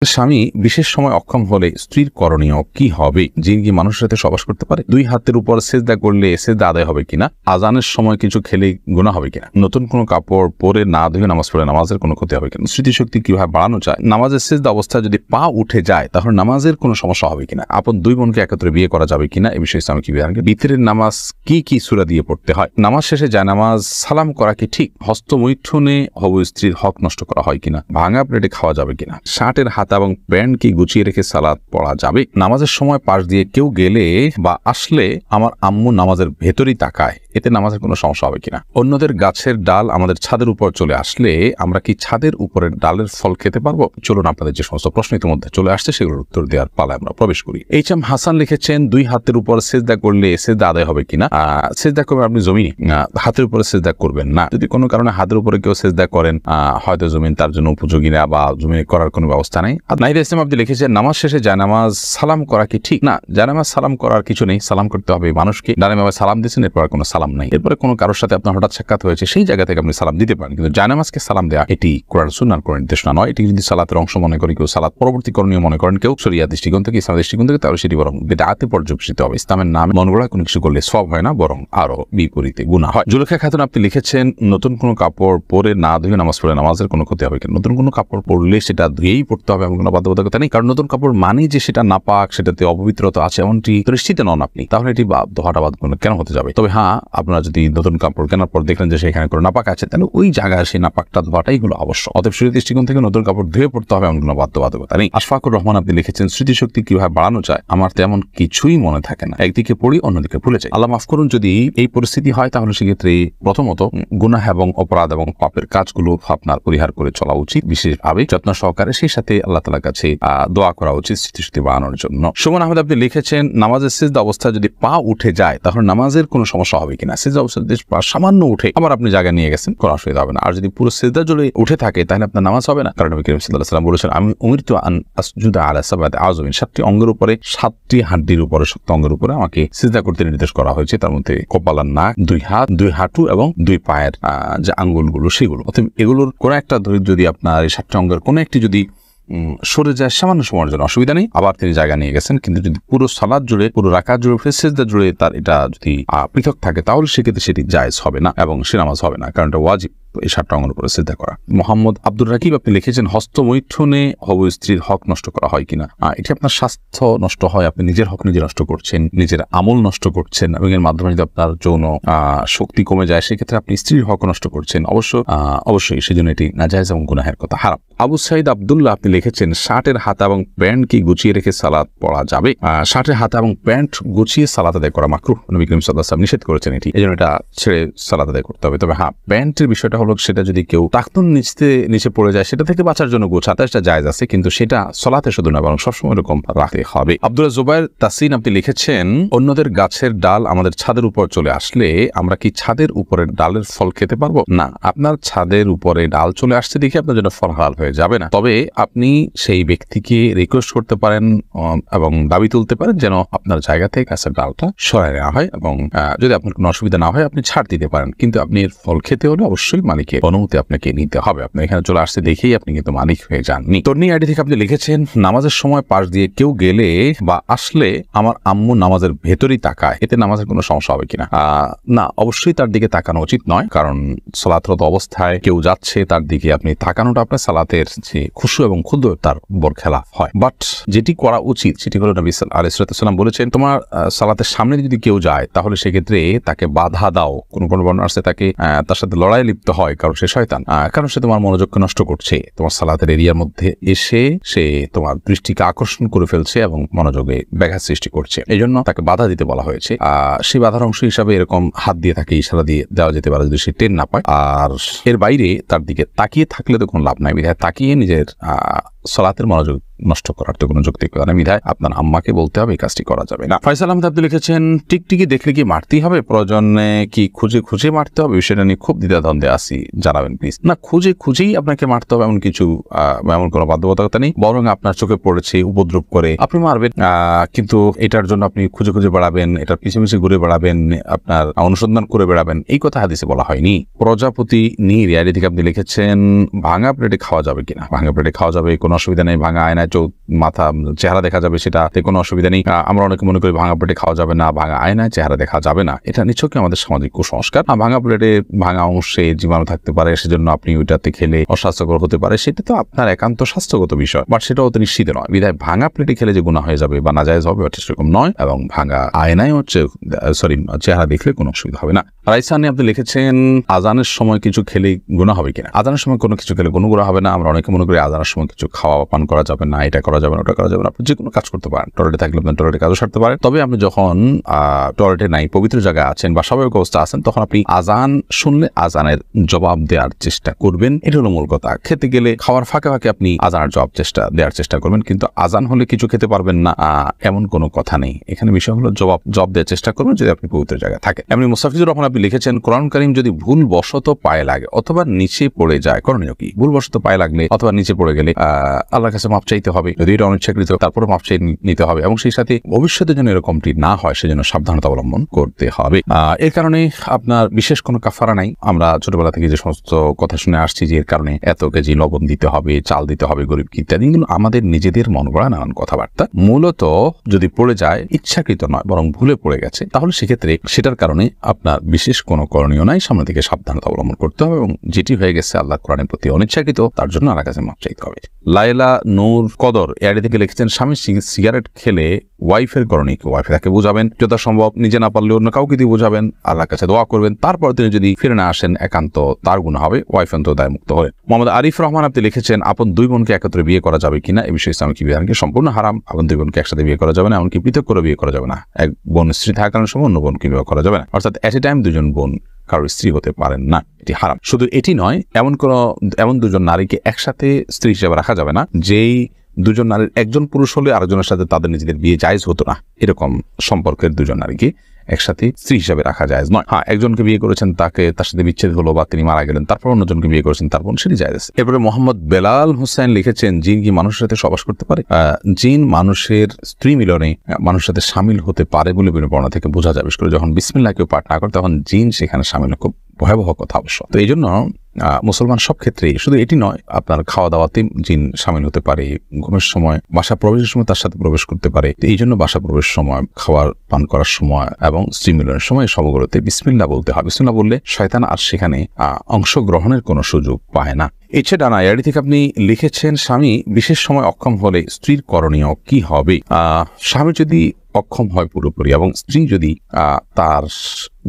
স্বামী বিশেষ সময় অক্ষম হলে স্ত্রীর করণীয় কি হবে? যিনি কি মানুষের সাথে সবাস করতে পারে? দুই হাতের উপর সেজদা করলে সেজদা আদায় হবে কিনা? আজানের সময় কিছু খেলে গুনাহ হবে কিনা? নতুন কোনো কাপড় পরে না ধুয়ে নামাজ পড়লে নামাজের কোনো ক্ষতি হবে কিনা? স্মৃতিশক্তি কিভাবে বাড়ানো যায়? নামাজের সেজদা অবস্থায় যদি পা উঠে যায় তাহলে নামাজের কোনো সমস্যা হবে কিনা? আপন দুই বোনকে একত্রে বিয়ে করা যাবে কিনা? এই বিষয়ে ইসলাম কি বিধান? বিতরের নামাজ কি কি সূরা দিয়ে পড়তে হয়? নামাজ শেষে জায়নামাজ সালাম করা কি ঠিক? হস্তমৈথুনে হবু স্ত্রীর হক নষ্ট করা হয় কিনা? ভাঙা প্লেটে খাওয়া যাবে কিনা? শার্টের হাতা এবং প্যান্ট কি গুছিয়ে রেখে সালাত পড়া যাবে? নামাজের সময় পাশ দিয়ে কেউ গেলে বা আসলে আমার আম্মু নামাজের ভেতরেই তাকায়, এতে নামাজের কোনো সমস্যা হবে কিনা? অন্যদের গাছের ডাল আমাদের ছাদের উপর চলে আসলে আমরা কি ছাদের উপরের ডালের ফল খেতে পারবো? চলুন আপনাদের যে সমস্ত প্রশ্ন ইতিমধ্যে চলে আসছে সেগুলোর উত্তর দেওয়ার পালায় আমরা প্রবেশ করি। এইচ.এম. হাসান লিখেছেন, দুই হাতের উপর সেজদা করলে সেজদা আদায় হবে কিনা? সেজদা করবেন আপনি জমিনে, হাতের উপরে সেজদা করবেন না। যদি কোনো কারণে হাতের উপরে কেউ সেজদা করেন, হয়তো জমিন তার জন্য উপযোগী না বা জমিনে করার কোনো ব্যবস্থা নাই। নাহিদ ইসলাম আপনি লিখেছেন, নামাজ শেষে জায়নামাজ সালাম করা কি ঠিক? না, জায়নামাজ সালাম করার কিছু নেই। সালাম করতে হবে মানুষকে। ডানে সালাম দিচ্ছেন, এরপর কোনো সালাম নাই। এরপরে কোনো কারোর সাথে আপনার হঠাৎ সাক্ষাৎ হয়েছে, সেই জায়গা থেকে আপনি সালাম দিতে পারেন, কিন্তু জায়নামাজকে সালাম দেওয়া এটি কোরআন সুন্নাহর কোনো নির্দেশনা নয়। এটি যদি সালাতের অংশ মনে করি কেউ, সালাত পরবর্তী করণীয় মনে করেন কেউ, শরিয়া দৃষ্টিকোণ থেকে, ইসলামের দৃষ্টিকোণ থেকে, তাহলে সেটি বরং বিদআতে পর্যবেসিত হবে। ইসলামের নামে মন গড়া কোনো কিছু করলে সওয়াব হয় না, বরং আরো বিপরীতে গুনাহ হয়। জুলেখা খাতুন আপনি লিখেছেন, নতুন কোনো কাপড় পরে না ধুয়ে নামাজ পড়লে নামাজের কোনো ক্ষতি হবে কিনা? নতুন কোনো কাপড় পরলে সেটা ধুয়েই পড়তে হবে এমন কোনো বাধ্যবাধকতা নেই। কারণ নতুন কাপড় মানে যে সেটা নাপাক, সেটাতে অপবিত্রতা আছে এমনটি নিশ্চিত নন আপনি, তাহলে এটি ধোয়াটা বাদ কেন হতে যাবে? তবে হ্যাঁ, আপনারা যদি নতুন কাপড় কেনার পর দেখলেন যে সেখানে কোনো নাপাক আছে, তাহলে ওই জায়গায় সেই নাপাকটা ধোয়াটাই হলো অবশ্যক। অতএব শরীর দৃষ্টিকোণ থেকে নতুন কাপড় ধুয়ে পড়তে হবে এমন কোনো বাধ্যবাধকতা নেই। আশফাকুর রহমান আপনি লিখেছেন, স্মৃতিশক্তি কিভাবে বাড়ানো যায়? আমার তেমন কিছুই মনে থাকে না, একদিকে পড়ি অন্যদিকে ভুলে যাই। আল্লাহ মাফ করুন যদি এই পরিস্থিতি হয়, তাহলে সেক্ষেত্রে প্রথমত গুনাহ এবং অপরাধ এবং পাপের কাজগুলো আপনার পরিহার করে চলা উচিত, বিশেষভাবে যত্ন সহকারে। সেই সাথে আল্লাহ তাআলার কাছে দোয়া করা উচিত স্মৃতিশক্তি বাড়ানোর জন্য। সুমন আহমেদ আপনি লিখেছেন, নামাজের সিজদা অবস্থায় যদি পা উঠে যায় তাহলে নামাজের কোনো সমস্যা হবে কিনা? সিজদা অবস্থায় যদি পা সামান্য উঠে আবার আপনি জায়গা নিয়ে গেছেন, কোনো অসুবিধা হবে না। আর যদি পুরো সিজদা জুড়ে উঠে থাকে তাহলে আপনার নামাজ হবে না, কারণ নবী করিম সাল্লাল্লাহু আলাইহি ওয়াসাল্লাম বলেছেন, আমি উমিরতু আন আসজুদা আলা সাবআতি আযমিন, 7টি অঙ্গের উপরে, 7টি হাড্ডির উপরে, শক্ত অঙ্গের উপরে আমাকে সিজদা করতে নির্দেশ করা হয়েছে। তার মধ্যে কপাল, নাক, দুই হাত, দুই হাঁটু এবং দুই পায়ের যে আঙ্গুলগুলো সেগুলো। অতএব এগুলোর কোনো একটা যদি আপনার এই 7টি অঙ্গের কোনো একটি যদি সরে যায় সামান্য সময়ের জন্য, অসুবিধা নেই, আবার তিনি জায়গা নিয়ে গেছেন। কিন্তু যদি পুরো সালাত জুড়ে, পুরো রাকাত জুড়ে, সিজদা জুড়ে তার এটা যদি পৃথক থাকে, তাহলে সেক্ষেত্রে সেটি জায়েজ হবে না এবং সে নামাজ হবে না, কারণ এটা ওয়াজিব এই 7টা অঙ্গের উপরে সিজদা করা। মোহাম্মদ আব্দুর রাকিব আপনি লিখেছেন, হস্তমৈথুনে হবু স্ত্রীর হক নষ্ট করা হয় কিনা? এটি আপনার স্বাস্থ্য নষ্ট হয়, আপনি নিজের হক নিজে নষ্ট করছেন, নিজের আমল নষ্ট করছেন, এবং এর মাধ্যমে যদি আপনার যৌন শক্তি কমে যায়, সেক্ষেত্রে আপনি স্ত্রীর হক নষ্ট করছেন। অবশ্যই সেজন্য এটি নাজায়েজ এবং গুনাহের কথা, হারাম। আবু সাইদ আব্দুল্লাহ আপনি লিখেছেন, শার্টের হাতা এবং প্যান্ট কি গুছিয়ে রেখে সালাত পড়া যাবে? শার্টের হাতা এবং প্যান্ট গুছিয়ে সালাত আদায় করা মাকরুহ, নবী করিম সাল্লাল্লাহু আলাইহি ওয়াসাল্লাম নিষেধ করেছেন এটি, এজন্য এটা ছেড়ে সালাত আদায় করতে হবে। তবে হ্যাঁ, প্যান্টের বিষয়টা হলো, সেটা যদি কেউ টাকনুন নিচে পড়ে যায়, সেটা থেকে বাঁচার জন্য গোছাতে সেটা জায়েজ আছে, কিন্তু সেটা সালাতে শুধু না, বরং সবসময় এরকম রাখতে হবে। আব্দুল্লাহ জুবাইর তাসিন আপনি লিখেছেন, অন্যদের গাছের ডাল আমাদের ছাদের উপর চলে আসলে আমরা কি ছাদের উপরের ডালের ফল খেতে পারবো? না, আপনার ছাদের উপরে ডাল চলে আসছে দেখে আপনার জন্য ফল হালাল হয়ে যাবে না। তবে আপনি সেই ব্যক্তিকে রিকোয়েস্ট করতে পারেন এবং দাবি তুলতে পারেন যেন আপনার জায়গা থেকে গাছের ডালটা সরায় নেওয়া হয়, এবং যদি আপনার কোনো অসুবিধা না হয় আপনি ছাড় দিতে পারেন। কিন্তু আপনি এর ফল খেতে হলে অবশ্যই মালিকের অনুমতি আপনাকে নিতে হবে। আপনি এখানে চলে আসতে দেখেই আপনি কিন্তু মালিক হয়ে যাননি। তর্নি আইডি থেকে আপনি লিখেছেন, নামাজের সময় পাশ দিয়ে কেউ গেলে বা আসলে আমার আম্মু নামাজের ভেতরেই তাকায়, এতে নামাজের কোনো সমস্যা হবে কিনা? না, অবশ্যই তার দিকে তাকানো উচিত নয়, কারণ সালাতরত অবস্থায় কেউ যাচ্ছে তার দিকে আপনি তাকানোটা আপনার সালাতের যে খুশু এবং ক্ষুদ্র তার বর খেলাফ হয়। বাট যেটি করা উচিত সেটি হলো, নবী আলাইহিস সালাম বলেছেন, তোমার সালাতের সামনে যদি কেউ যায় তাহলে সেক্ষেত্রে তাকে বাধা দাও। কোন বর্ণনা আছে তাকে তার সাথে লড়াই লিপ্ত হয়, কারণ সে শয়তান, কারণ সে তোমার মনোযোগকে নষ্ট করছে, তোমার সালাতের এরিয়ার মধ্যে এসে সে তোমার দৃষ্টিকে আকর্ষণ করে ফেলছে এবং মনোযোগে ব্যাঘাত সৃষ্টি করছে, এই জন্য তাকে বাধা দিতে বলা হয়েছে। সেই বাধার অংশ হিসাবে এরকম হাত দিয়ে তাকে ইশারা দিয়ে দেওয়া যেতে পারে যদি সে টের না পায়। আর এর বাইরে তার দিকে তাকিয়ে থাকলে তো কোনো লাভ নাই, বিধায় তাকিয়ে নিজের সালাতের মনোযোগ নষ্ট করার তো কোনো যৌক্তিকতা নেই, বিধায় আপনার আম্মাকে বলতে হবে এই কাজটি করা যাবে না। ফয়সাল আহমেদ আপনি লিখেছেন, টিকটিকি দেখলে কি মারতেই হবে? প্রয়োজনে কি খুঁজে খুঁজে মারতে হবে? বিষয়টা নিয়ে খুব দ্বিধাদ্বন্দ্বে আছি, জানাবেন প্লিজ। না, খুঁজেই আপনাকে মারতে হবে এমন কিছু, এমন কোনো বাধ্যবাধকতা নেই, বরং আপনার চোখে পড়েছে, উপদ্রব করে আপনি মারবেন, কিন্তু এটার জন্য আপনি খুঁজে বেড়াবেন, এটার পিছে ঘুরে বেড়াবেন, আপনার অনুসন্ধান করে বেড়াবেন, এই কথা হাদিসে বলা হয়নি। প্রজাপতি নীর আইডি থেকে আপনি লিখেছেন, ভাঙা প্লেটে খাওয়া যাবে কিনা? ভাঙা প্লেটে খাওয়া যাবে, কোনো অসুবিধা নেই, ভাঙা আয়নায় মাথা চেহারা দেখা যাবে, সেটাতে কোনো অসুবিধা নেই। আমরা অনেকে মনে করি ভাঙা প্লেটে খাওয়া যাবে না, ভাঙা আয়নায় চেহারা দেখা যাবে না। এটা নিছকই আমাদের সামাজিক কুসংস্কার। ভাঙা প্লেটে ভাঙা অংশে জীবাণু থাকতে পারে, সেজন্য আপনি ওইটাতে খেলে অস্বাস্থ্যকর হতে পারে, সেটা তো আপনার একান্ত স্বাস্থ্যগত বিষয়, বাট সেটাও তো নিশ্চিত নয়। বিধায় ভাঙা প্লেটে খেলে যে গুনাহ হয়ে যাবে বা নাজায়েজ হবে সেরকম নয়, এবং ভাঙা আয়নায় চেহারা দেখলে কোনো অসুবিধা হবে না। রাইসানি আপনি লিখেছেন আজানের সময় কিছু খেলে গুনাহ হবে কিনা। আজানের সময় কোনো কিছু খেলে কোনো গুনাহ হবে না। আমরা অনেকে মনে করি আজানের সময় কিছু খাওয়া পান করা যাবে না, এটা করা যাবে না, ওটা করা যাবে না। আপনি যে কোনো কাজ করতে পারেন, টয়লেটে থাকলে আপনি টয়লেটে কাজও সারতে পারেন। তবে আপনি যখন টয়লেটে নাই, পবিত্র জায়গায় আছেন বা স্বাভাবিক অবস্থা আছেন, তখন আপনি আজান শুনলে আজানের জবাব দেওয়ার চেষ্টা করবেন। এটা হলো মূল কথা। খেতে গেলে খাওয়ার ফাঁকে ফাঁকে আপনি আজানের জবাব দেওয়ার চেষ্টা করবেন, কিন্তু আজান হলে কিছু খেতে পারবেন না এমন কোনো কথা নেই। এখানে বিষয় হলো জবাব দেওয়ার চেষ্টা করবেন যদি আপনি পবিত্র জায়গায় থাকেন। এমনি মুস্তাফিজুর রহমান আপনি লিখেছেন কোরআন কারীম যদি ভুল বশত পায়ে লাগে অথবা নিচে পড়ে যায়, করণীয় কি? ভুল বশত পায়ে লাগলে অথবা নিচে পড়ে গেলে আল্লাহর কাছে মাপ চাইতে হবে, যদি এটা অনিচ্ছাকৃত তারপরে মাপ চাই নিতে হবে, এবং সেই সাথে ভবিষ্যতে যেন এরকমটি না হয় সেজন্য সাবধানতা অবলম্বন করতে হবে। এর কারণে আপনার বিশেষ কোনো কাফারা নাই। আমরা ছোটবেলা থেকে যে সমস্ত কথা শুনে আসছি যে এর কারণে এত কেজি লবণ দিতে হবে, চাল দিতে হবে গরিবকে ইত্যাদি, কিন্তু আমাদের নিজেদের মন গড়া নানান কথাবার্তা। মূলত যদি পড়ে যায় ইচ্ছাকৃত নয় বরং ভুলে পড়ে গেছে, তাহলে সেক্ষেত্রে সেটার কারণে আপনার বিশেষ কোনো করণীয় নাই, সামনে থেকে সাবধানতা অবলম্বন করতে হবে, এবং যেটি হয়ে গেছে আল্লাহ কোরআনের প্রতি অনিচ্ছাকৃত তার জন্য আল্লাহর কাছে মাপ চাইতে হবে। লাইলা নূর কদর এআইডি থেকে লিখেছেন স্বামী সিগারেট খেলে ওয়াইফের করণীয় কি? ওয়াইফ তাকে বোঝাবেন, যথাসম্ভব নিজে না পারলে অন্য কাউকে দিয়ে বোঝাবেন, আল্লাহর কাছে দোয়া করবেন, তারপর তিনি যদি ফিরে না আসেন একান্ত তার গুনাহ হবে, ওয়াইফ অন্তত দায় মুক্ত হলেন। মোহাম্মদ আরিফ রহমান আপনি লিখেছেন আপন দুই বোনকে একত্রে বিয়ে করা যাবে কিনা, এই বিষয়ে ইসলামিক বিধানকে সম্পূর্ণ হারাম। আপন দুই বোনকে একসাথে বিয়ে করা যাবে না, এমনকি পৃথক করে বিয়ে করা যাবে না। এক বোন স্ত্রী থাকার সময় অন্য বোনকে বিয়ে করা যাবে না, অর্থাৎ এট এ টাইম দুজন বোন কারোর স্ত্রী হতে পারেন না, এটি হারাম। শুধু এটি নয়, এমন দুজন নারীকে একসাথে স্ত্রী হিসেবে রাখা যাবে না যেই দুজন নারীর একজন পুরুষ হলে আরেকজনের সাথে তাদের নিজেদের বিয়ে জায়েজ হতো না, এরকম সম্পর্কের দুজন নারীকে একসাথে স্ত্রী হিসাবে রাখা জায়েজ নয়। হ্যাঁ, একজনকে বিয়ে করেছেন, তার সাথে বিচ্ছেদ হলো বা তিনি মারা গেলেন, তারপর অন্যজনকে বিয়ে করেছেন, তারপর সেটি জায়েজ। এরপরে মোহাম্মদ বেলাল হোসেন লিখেছেন জিন কি মানুষের সাথে সবাস করতে পারে? জিন মানুষের স্ত্রী মিলনে মানুষের সাথে সামিল হতে পারে বলে বিভিন্ন বর্ণনা থেকে বোঝা যায়। বিশেষ করে যখন বিসমিল্লাহ কেউ পাঠ না করে তখন জিন সেখানে সামিল, খুব ভয়াবহ কথা অবশ্য। তো এই জন্য মুসলমান সব ক্ষেত্রেই, শুধু এটি নয়, আপনার খাওয়া দাওয়াতে জিন সামিল হতে পারে, ঘুমের সময়, বাসা প্রবেশের সময় তার সাথে প্রবেশ করতে পারে। এই জন্য বাসা প্রবেশের সময়, খাওয়ার পান করার সময় এবং স্ত্রী মিলনের সময় সবগুলোতে বিসমিল্লাহ বলতে হয়। বিসমিল্লাহ বললে শয়তান আর সেখানে অংশগ্রহণের কোনো সুযোগ পায় না। এছাড়া ডানায়ারি থেকে আপনি লিখেছেন স্বামী বিশেষ সময় অক্ষম হলে স্ত্রীর করণীয় কি হবে? স্বামী যদি অক্ষম হয় পুরোপুরি এবং স্ত্রী যদি তার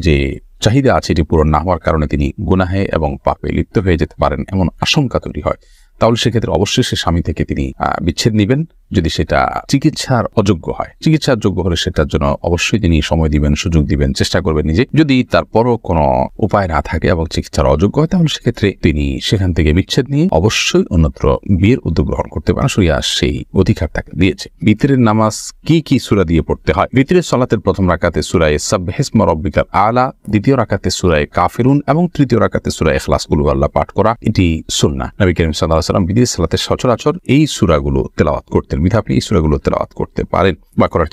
যে চাহিদা আছে এটি পূরণ না হওয়ার কারণে তিনি গুনাহে এবং পাপে লিপ্ত হয়ে যেতে পারেন এমন আশঙ্কা তৈরি হয়, তাহলে সেক্ষেত্রে অবশ্যই সে স্বামী থেকে তিনি বিচ্ছেদ নেবেন। যদি সেটা চিকিৎসার অযোগ্য হয়, চিকিৎসার যোগ্য হলে সেটার জন্য অবশ্যই তিনি সময় দিবেন, সুযোগ দিবেন, চেষ্টা করবেন নিজে। যদি তারপরও কোনো উপায় না থাকে এবং চিকিৎসার অযোগ্য হয়, তাহলে সেক্ষেত্রে তিনি সেখান থেকে বিচ্ছেদ নিয়ে অবশ্যই অন্যত্র বিয়ের উদ্যোগ গ্রহণ করতে পারেন। শরিয়া সেই অধিকার তাকে দিয়েছে। বিতরের নামাজ কি সূরা দিয়ে পড়তে হয়? বিতরের সালাতের প্রথম রাকাতে সূরা সাব্বিহিসমা রাব্বিকাল আলা, দ্বিতীয় রাকাতে সূরা কাফিরুন এবং তৃতীয় রাকাতে সূরা ইখলাস কুল হুয়াল্লাহ পাঠ করা, এটি সুন্নাহ। নবী করিম সাল্লাল্লাহু আলাইহি ওয়াসাল্লাম বিতরের সালাতে সচরাচর এই সূরাগুলো তেলাওয়াত করতেন। আপনি এই সূরাগুলো তেলাওয়াত করতে পারেন বা করার